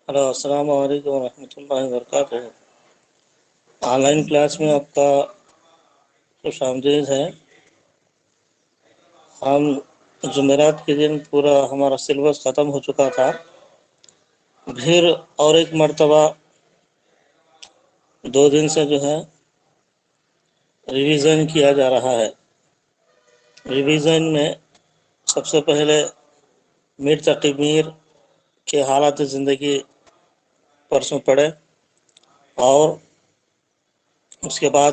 Hello, السلام علیکم ورحمۃ اللہ وبرکاتہ۔ آن لائن کلاس میں آپ کا خوش آمدید ہے۔ ہم جمعرات کے دن پورا ہمارا سلیبس ختم ہو چکا تھا، پھر اور ایک مرتبہ 2 دن سے جو ہے ریویژن کیا جا رہا ہے۔ ریویژن میں سب سے پہلے میر تقی میر کے حالات زندگی پرسوں پڑھے، اور اس کے بعد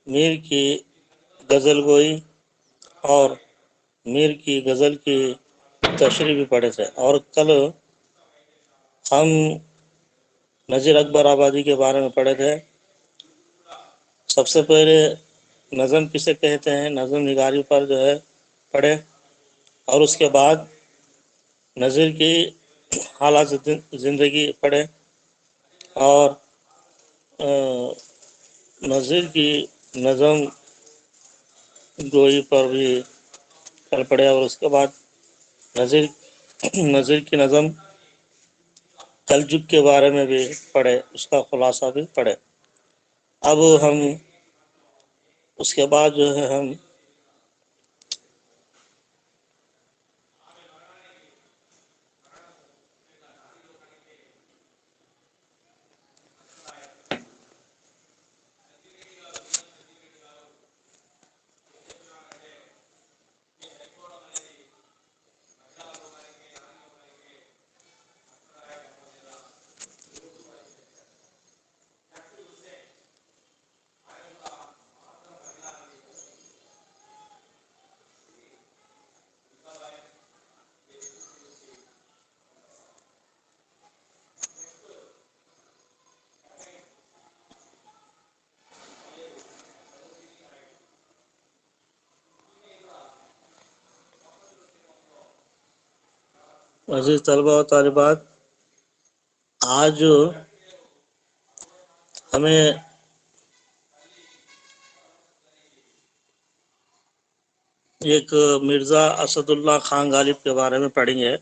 میر کی غزل گوئی اور میر کی غزل کی تشریح بھی پڑھے تھے۔ اور کل ہم نذیر اکبر آبادی کے بارے میں پڑھے تھے۔ سب سے پہلے نظم کسے کہتے ہیں، نظم نگاری پر جو ہے پڑھے، اور اس کے بعد نظیر کی حالات زندگی پڑھے، اور نظیر کی نظم گوئی پر بھی کل پڑھے، اور اس کے بعد نظیر کی نظم کلجگ کے بارے میں بھی پڑھے، اس کا خلاصہ بھی پڑھے۔ اب ہم اس کے بعد جو ہے ہم عزیز طلبہ و طالبات، آج ہمیں ایک مرزا اسد اللہ خان غالب کے بارے میں پڑھیں گے۔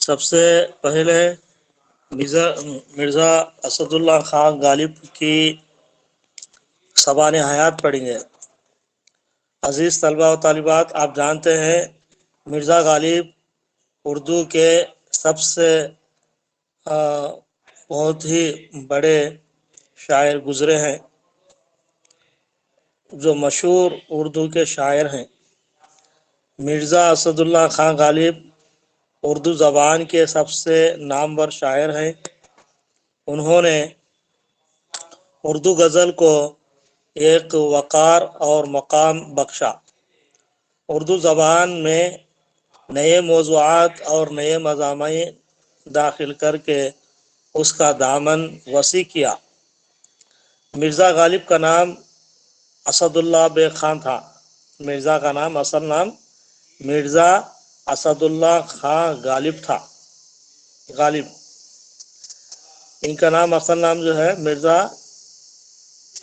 سب سے پہلے مرزا اسد اللہ خان غالب کی سوانح حیات پڑھیں گے۔ عزیز طلبہ و طالبات، آپ جانتے ہیں مرزا غالب اردو کے سب سے بہت ہی بڑے شاعر گزرے ہیں، جو مشہور اردو کے شاعر ہیں۔ مرزا اسد اللہ خان غالب اردو زبان کے سب سے نامور شاعر ہیں۔ انہوں نے اردو غزل کو ایک وقار اور مقام بخشا۔ اردو زبان میں نئے موضوعات اور نئے مضامین داخل کر کے اس کا دامن وسیع کیا۔ مرزا غالب کا نام اسد اللہ بیگ خان تھا۔ مرزا کا نام، اصل نام مرزا اسد اللہ خان غالب تھا۔ غالب ان کا نام، اصل نام جو ہے مرزا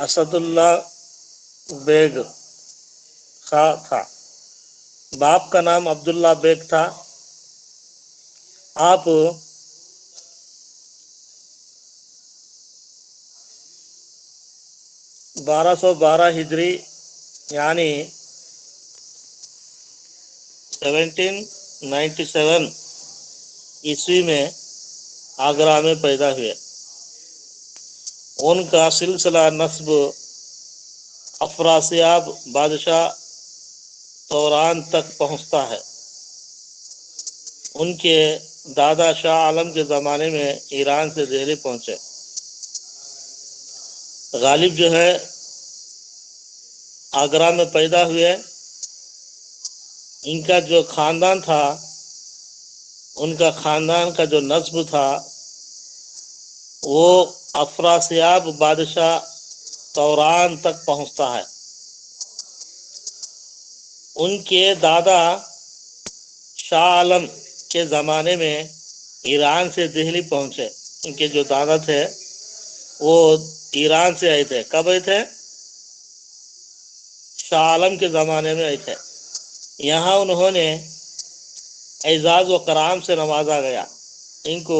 اسد اللہ بیگ خان تھا۔ باپ کا نام عبداللہ بیگ تھا۔ آپ 1212 ہجری یعنی 1797 عیسوی میں آگرہ میں پیدا ہوئے۔ ان کا سلسلہ نسب افراسیاب بادشاہ توران تک پہنچتا ہے۔ ان کے دادا شاہ عالم کے زمانے میں ایران سے دہلی پہنچے۔ غالب جو ہے آگرہ میں پیدا ہوئے۔ ان کا جو خاندان تھا، ان کا خاندان کا جو نسب تھا، وہ افراسیاب بادشاہ توران تک پہنچتا ہے۔ ان کے دادا شاہ عالم کے زمانے میں ایران سے دہلی پہنچے۔ ان کے جو دادا تھے وہ ایران سے آئے تھے۔ کب آئے تھے؟ شاہ عالم کے زمانے میں آئے تھے۔ یہاں انہوں نے اعزاز و کرام سے نوازا گیا۔ ان کو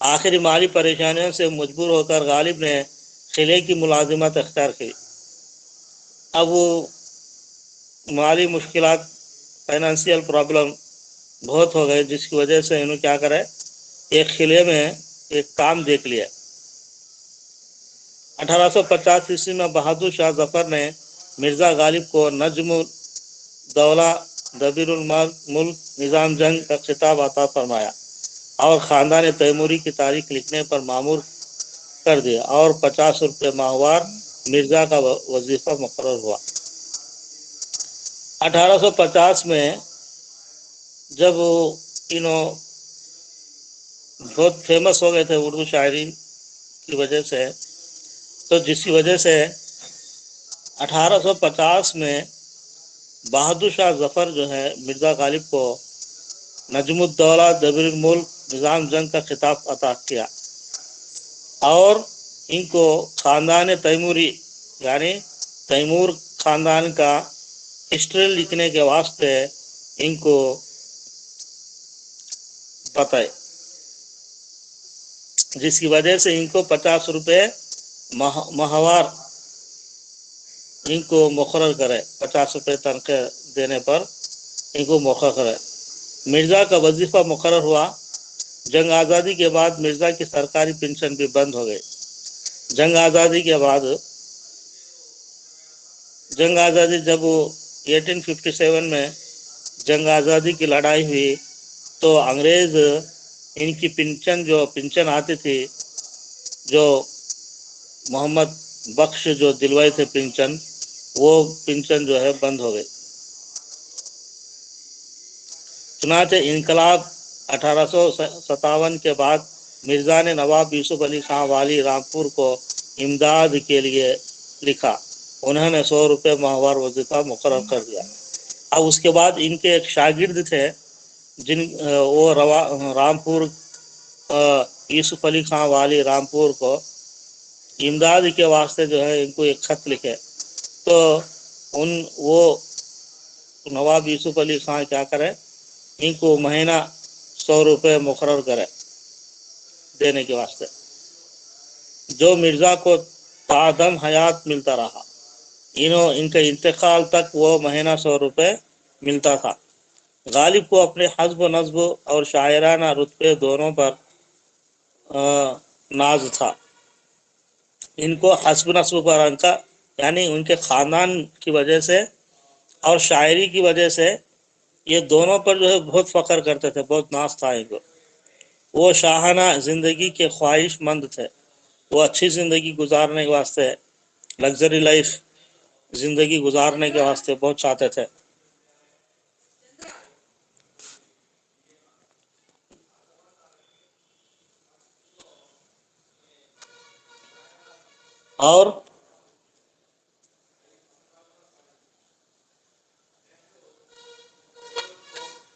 آخری مالی پریشانیوں سے مجبور ہو کر غالب نے قلعے کی ملازمت اختیار کی۔ اب وہ مالی مشکلات، فائنانشیل پرابلم بہت ہو گئے، جس کی وجہ سے انہوں کیا کرے، ایک قلعے میں ایک کام دیکھ لیا۔ 1850 میں بہادر شاہ ظفر نے مرزا غالب کو نجم الدولہ دبیر الملک نظام جنگ کا خطاب عطا فرمایا اور خاندان تیموری کی تاریخ لکھنے پر مامور کر دیا، اور 50 روپے ماہوار مرزا کا وظیفہ مقرر ہوا۔ 1850 میں جب انہوں بہت فیمس ہو گئے تھے اردو شاعری کی وجہ سے، تو جس کی وجہ سے 1850 میں بہادر شاہ ظفر جو ہے مرزا غالب کو نجم الدولہ دبیر الملک نظام جنگ کا خطاب عطا کیا، اور ان کو خاندان تیموری یعنی تیمور خاندان کا ہسٹری لکھنے کے واسطے ان کو بتائے، جس کی وجہ سے ان کو 50 روپے ماہوار ان کو مقرر کرے، 50 روپے تنخواہ دینے پر ان کو مقرر کرے۔ مرزا کا وظیفہ مقرر ہوا۔ جنگ آزادی کے بعد مرزا کی سرکاری پنشن بھی بند ہو گئی۔ جنگ آزادی کے بعد جب 1857 میں جنگ آزادی کی لڑائی ہوئی تو انگریز ان کی پنشن آتی تھی، جو محمد بخش جو دلوائے تھے پنشن، وہ پنشن جو ہے بند ہو گئی۔ چنانچہ انقلاب 1857 کے بعد مرزا نے نواب یوسف علی خان والی رامپور کو امداد کے لیے لکھا، انہوں نے 100 روپے ماہوار وظیفہ مقرر کر دیا۔ اب اس کے بعد ان کے ایک شاگرد تھے وہ رامپور یوسف علی خان والی رامپور کو امداد کے واسطے جو ہے ان کو ایک خط لکھے، تو وہ نواب یوسف علی خان کیا کرے، ان کو مہینہ 100 روپے مقرر کرے دینے کے واسطے، جو مرزا کو تعدم حیات ملتا رہا۔ ان کے انتقال تک وہ مہینہ 100 روپے ملتا تھا۔ غالب کو اپنے حسب و نصب اور شاعرانہ رتبے دونوں پر ناز تھا۔ ان کو حسب نصب پر ان کا یعنی ان کے خاندان کی وجہ سے اور شاعری کی وجہ سے یہ دونوں پر جو ہے بہت فخر کرتے تھے، بہت ناز تھا ان کو۔ وہ شاہانہ زندگی کے خواہش مند تھے، وہ اچھی زندگی گزارنے کے واسطے، لگژری لائف زندگی گزارنے کے واسطے بہت چاہتے تھے۔ اور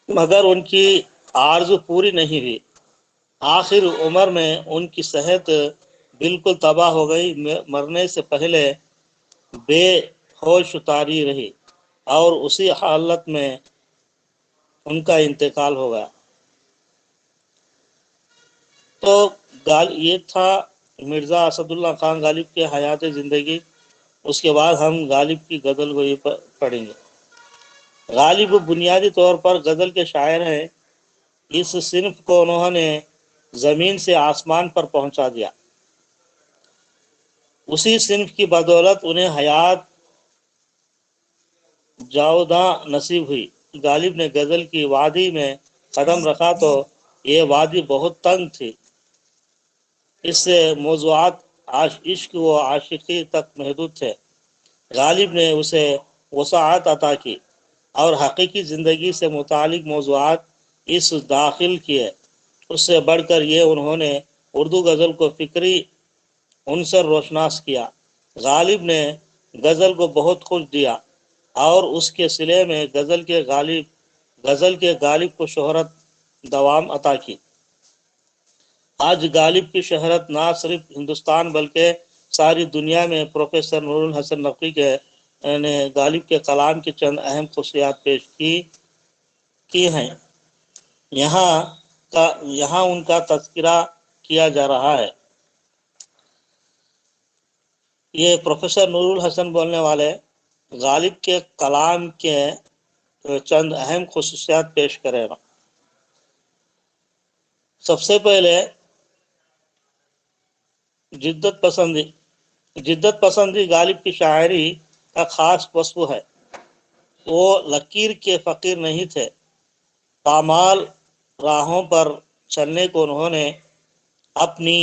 مگر ان کی آرزو پوری نہیں ہوئی۔ آخر عمر میں ان کی صحت بالکل تباہ ہو گئی، مرنے سے پہلے بے ہوش اتاری رہی، اور اسی حالت میں ان کا انتقال ہو گیا۔ تو یہ تھا مرزا اسد اللہ خان غالب کے حیات زندگی۔ اس کے بعد ہم غالب کی غزل گوئی پڑھیں گے۔ غالب بنیادی طور پر غزل کے شاعر ہیں۔ اس صنف کو انہوں نے زمین سے آسمان پر پہنچا دیا۔ اسی صنف کی بدولت انہیں حیات جاوداں نصیب ہوئی۔ غالب نے غزل کی وادی میں قدم رکھا تو یہ وادی بہت تنگ تھی، اس سے موضوعات عشق و عاشقی تک محدود تھے۔ غالب نے اسے وسعت عطا کی اور حقیقی زندگی سے متعلق موضوعات اس داخل کیے۔ اس سے بڑھ کر یہ انہوں نے اردو غزل کو فکری عنصر روشناس کیا۔ غالب نے غزل کو بہت کچھ دیا اور اس کے صلے میں غزل کے غالب کو شہرت دوام عطا کی۔ آج غالب کی شہرت نہ صرف ہندوستان بلکہ ساری دنیا میں۔ پروفیسر نور الحسن نقوی نے غالب کے کلام کی چند اہم خصوصیات پیش کی ہیں۔ یہاں ان کا تذکرہ کیا جا رہا ہے۔ یہ پروفیسر نور الحسن بولنے والے غالب کے کلام کے چند اہم خصوصیات پیش کرے گا۔ سب سے پہلے جدت پسندی غالب کی شاعری کا خاص وصف ہے۔ وہ لکیر کے فقیر نہیں تھے، پامال راہوں پر چلنے کو انہوں نے اپنی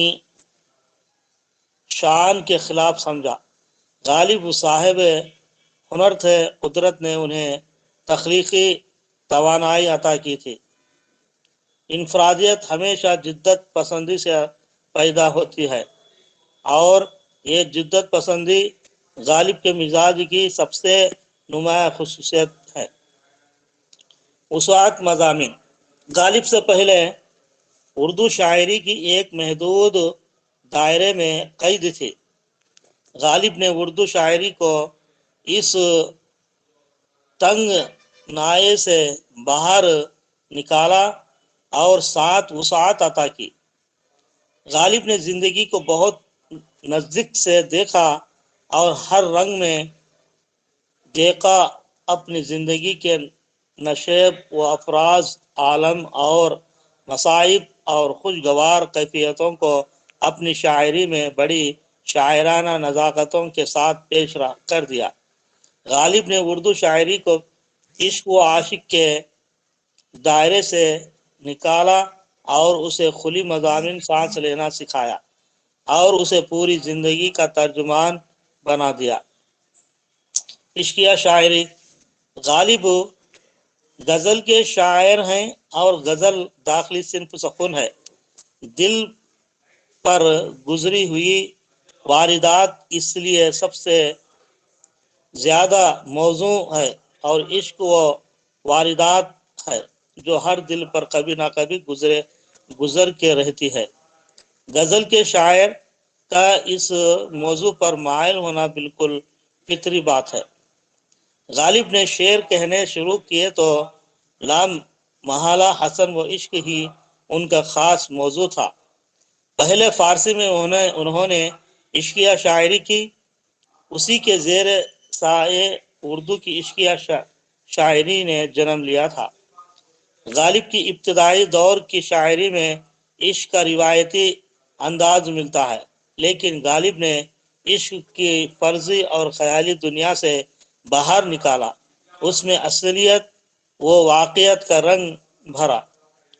شان کے خلاف سمجھا۔ غالب صاحب ہنر تھے، قدرت نے انہیں تخلیقی توانائی عطا کی تھی۔ انفرادیت ہمیشہ جدت پسندی سے پیدا ہوتی ہے، اور یہ جدت پسندی غالب کے مزاج کی سب سے نمایاں خصوصیت ہے۔ وسعت مضامین غالب سے پہلے اردو شاعری کی ایک محدود دائرے میں قید تھی۔ غالب نے اردو شاعری کو اس تنگ نائے سے باہر نکالا اور ساتھ وسعت عطا کی۔ غالب نے زندگی کو بہت نزدیک سے دیکھا اور ہر رنگ میں دیکھا۔ اپنی زندگی کے نشیب و افراز، عالم اور مصائب اور خوشگوار کیفیتوں کو اپنی شاعری میں بڑی شاعرانہ نزاکتوں کے ساتھ پیش کر دیا۔ غالب نے اردو شاعری کو عشق و عاشق کے دائرے سے نکالا اور اسے کھلی مضامین سانس لینا سکھایا اور اسے پوری زندگی کا ترجمان بنا دیا۔ عشقیہ شاعری غالب غزل کے شاعر ہیں، اور غزل داخلی صنف سخن ہے۔ دل پر گزری ہوئی واردات اس لیے سب سے زیادہ موزوں ہے، اور عشق و واردات ہے جو ہر دل پر کبھی نہ کبھی گزر کے رہتی ہے۔ غزل کے شاعر کا اس موضوع پر مائل ہونا بالکل فطری بات ہے۔ غالب نے شعر کہنے شروع کیے تو لام محالہ حسن و عشق ہی ان کا خاص موضوع تھا۔ پہلے فارسی میں انہوں نے عشقیہ شاعری کی، اسی کے زیر سایہ اردو کی عشقیہ شاعری نے جنم لیا تھا۔ غالب کی ابتدائی دور کی شاعری میں عشق کا روایتی انداز ملتا ہے، لیکن غالب نے عشق کی فرضی اور خیالی دنیا سے باہر نکالا، اس میں اصلیت و واقعیت کا رنگ بھرا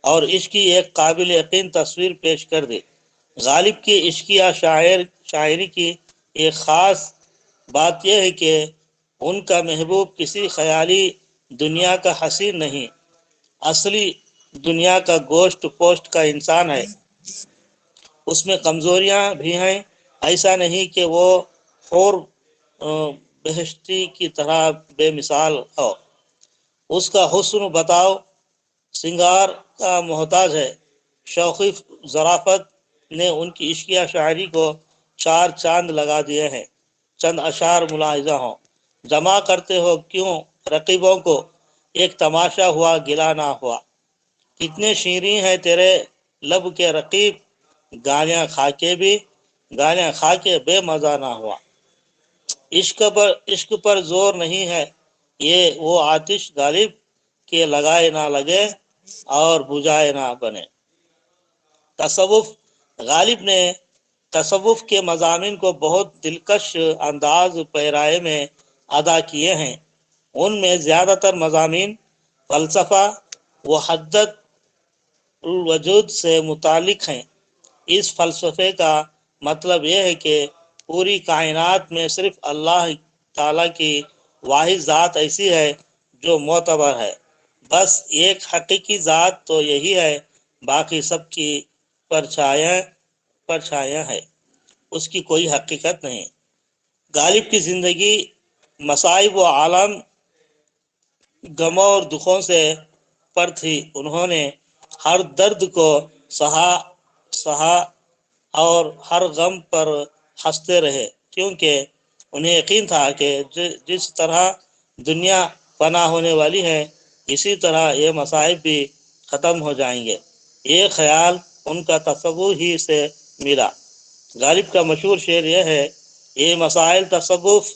اور عشق کی ایک قابل یقین تصویر پیش کر دی۔ غالب کی عشقیہ شاعری کی ایک خاص بات یہ ہے کہ ان کا محبوب کسی خیالی دنیا کا حسین نہیں، اصلی دنیا کا گوشت پوشت کا انسان ہے۔ اس میں کمزوریاں بھی ہیں، ایسا نہیں کہ وہ حور بہشتی کی طرح بے مثال ہو۔ اس کا حسن بتاؤ سنگار کا محتاج ہے۔ شوخی ظرافت نے ان کی عشقیہ شاعری کو چار چاند لگا دیے ہیں۔ چند اشعار ملاحظہ ہوں۔ جمع کرتے ہو کیوں رقیبوں کو، ایک تماشا ہوا گلا نہ ہوا۔ کتنے شیریں ہیں تیرے لب کے رقیب، گالیاں کھا کے بے مزہ نہ ہوا۔ عشق پر زور نہیں ہے، یہ وہ آتش غالب کے لگائے نہ لگے اور بجھائے نہ بنے۔ تصوف غالب نے تصوف کے مضامین کو بہت دلکش انداز پیرائے میں ادا کیے ہیں۔ ان میں زیادہ تر مضامین فلسفہ و وحدت الوجود سے متعلق ہیں۔ اس فلسفے کا مطلب یہ ہے کہ پوری کائنات میں صرف اللہ تعالیٰ کی واحد ذات ایسی ہے جو معتبر ہے۔ بس ایک حقیقی ذات تو یہی ہے، باقی سب کی پرچھائیاں ہے، اس کی کوئی حقیقت نہیں۔ غالب کی زندگی مصائب و عالم غموں اور دکھوں سے پر تھی۔ انہوں نے ہر درد کو سہا اور ہر غم پر ہنستے رہے، کیونکہ انہیں یقین تھا کہ جس طرح دنیا فنا ہونے والی ہے، اسی طرح یہ مصائب بھی ختم ہو جائیں گے۔ یہ خیال ان کا تصوف ہی سے ملا۔ غالب کا مشہور شعر یہ ہے، یہ مسائل تصوف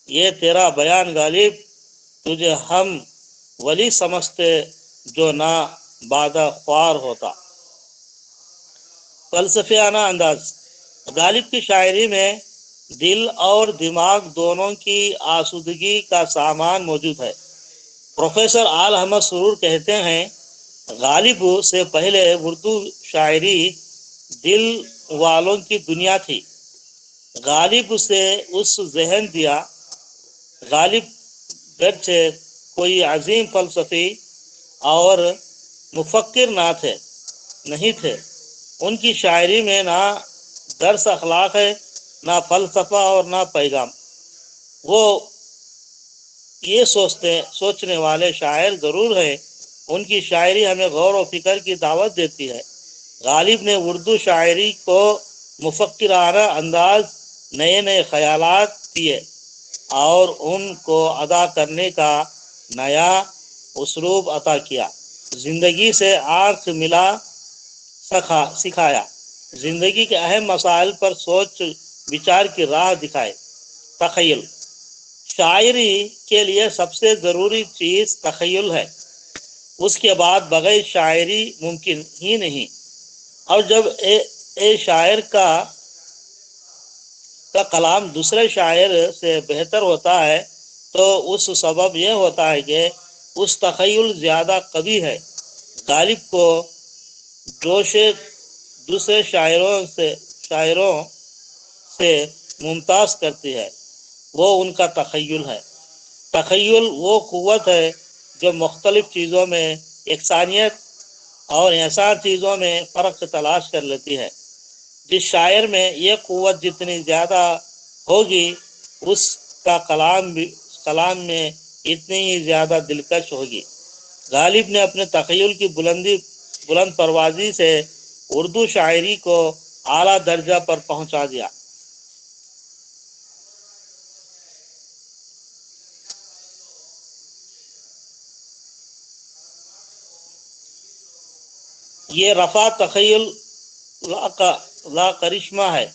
یہ تیرا بیان غالب، تجھے ہم ولی سمجھتے جو نہ بادہ خوار ہوتا۔ فلسفیانہ انداز۔ غالب کی شاعری میں دل اور دماغ دونوں کی آسودگی کا سامان موجود ہے۔ پروفیسر آل احمد سرور کہتے ہیں، غالب سے پہلے اردو شاعری دل والوں کی دنیا تھی۔ غالب سے اس ذہن دیا۔ غالب گرچہ کوئی عظیم فلسفی اور مفکر نہیں تھے، ان کی شاعری میں نہ درس اخلاق ہے، نہ فلسفہ اور نہ پیغام۔ وہ یہ سوچنے والے شاعر ضرور ہیں، ان کی شاعری ہمیں غور و فکر کی دعوت دیتی ہے۔ غالب نے اردو شاعری کو مفکرانہ انداز، نئے خیالات دیے اور ان کو ادا کرنے کا نیا اسلوب عطا کیا۔ زندگی سے آنکھ ملا سکھایا، زندگی کے اہم مسائل پر سوچ بچار کی راہ دکھائے۔ تخیل۔ شاعری کے لیے سب سے ضروری چیز تخیل ہے، اس کے بعد بغیر شاعری ممکن ہی نہیں۔ اور جب شاعر کا کلام دوسرے شاعر سے بہتر ہوتا ہے تو اس سبب یہ ہوتا ہے کہ اس تخیل زیادہ قوی ہے۔ غالب کو جوش دوسرے شاعروں سے ممتاز کرتی ہے، وہ ان کا تخیل ہے۔ تخیل وہ قوت ہے جو مختلف چیزوں میں یکسانیت اور انحصار چیزوں میں فرق تلاش کر لیتی ہے۔ جس شاعر میں یہ قوت جتنی زیادہ ہوگی، اس کا کلام میں اتنی ہی زیادہ دلکش ہوگی۔ غالب نے اپنے تخیل کی بلند پروازی سے اردو شاعری کو اعلیٰ درجہ پر پہنچا دیا۔ یہ رفع تخیل لا کرشمہ ہے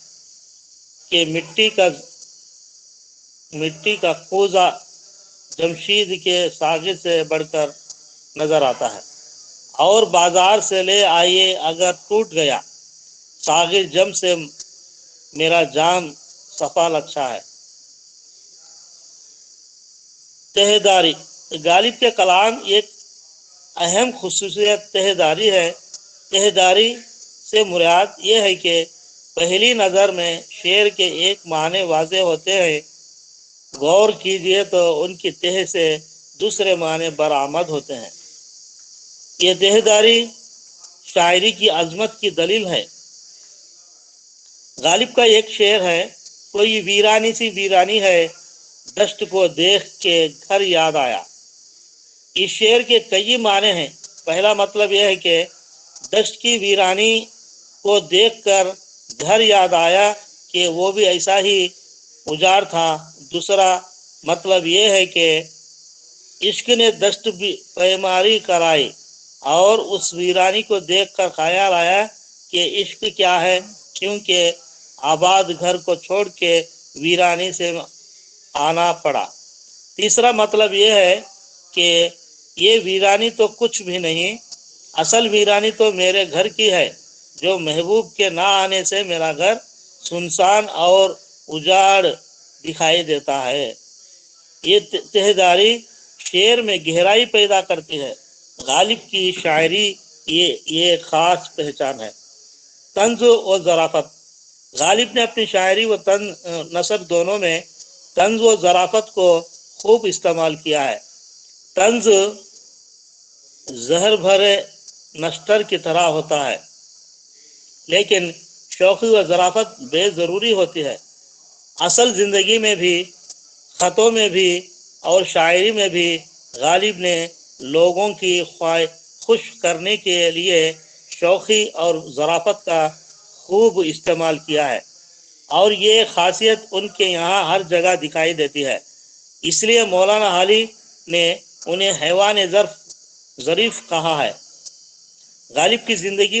کہ مٹی کا کوزہ جمشید کے ساغر سے بڑھ کر نظر آتا ہے، اور بازار سے لے آئیے اگر ٹوٹ گیا، ساغر جم سے میرا جام صفا اچھا ہے۔ تہیداری۔ غالب کے کلام ایک اہم خصوصیت تہیداری ہے۔ تہیداری سے مراد یہ ہے کہ پہلی نظر میں شعر کے ایک معنی واضح ہوتے ہیں، غور کیجئے تو ان کی تہ سے دوسرے معنی برآمد ہوتے ہیں۔ یہ تہیداری شاعری کی عظمت کی دلیل ہے۔ غالب کا ایک شعر ہے، کوئی ویرانی سی ویرانی ہے، دشت کو دیکھ کے گھر یاد آیا۔ اس شعر کے کئی معنی ہیں۔ پہلا مطلب یہ ہے کہ دشت کی ویرانی کو دیکھ کر گھر یاد آیا کہ وہ بھی ایسا ہی اجاڑ تھا۔ دوسرا مطلب یہ ہے کہ عشق نے دشت پیماری کرائی اور اس ویرانی کو دیکھ کر خیال آیا کہ عشق کیا ہے، کیونکہ آباد گھر کو چھوڑ کے ویرانی سے آنا پڑا۔ تیسرا مطلب یہ ہے کہ یہ ویرانی تو کچھ بھی نہیں، اصل ویرانی تو میرے گھر کی ہے، جو محبوب کے نہ آنے سے میرا گھر سنسان اور اجاڑ دکھائی دیتا ہے۔ یہ تہیداری شعر میں گہرائی پیدا کرتی ہے۔ غالب کی شاعری یہ خاص پہچان ہے۔ طنز و ظرافت۔ غالب نے اپنی شاعری و نثر دونوں میں طنز و ظرافت کو خوب استعمال کیا ہے۔ طنز زہر بھرے نشتر کی طرح ہوتا ہے، لیکن شوخی و ظرافت بے ضروری ہوتی ہے۔ اصل زندگی میں بھی، خطوں میں بھی اور شاعری میں بھی غالب نے لوگوں کی خوش کرنے کے لیے شوخی اور ظرافت کا خوب استعمال کیا ہے، اور یہ خاصیت ان کے یہاں ہر جگہ دکھائی دیتی ہے۔ اس لیے مولانا حالی نے انہیں حیوان ظریف کہا ہے۔ غالب کی زندگی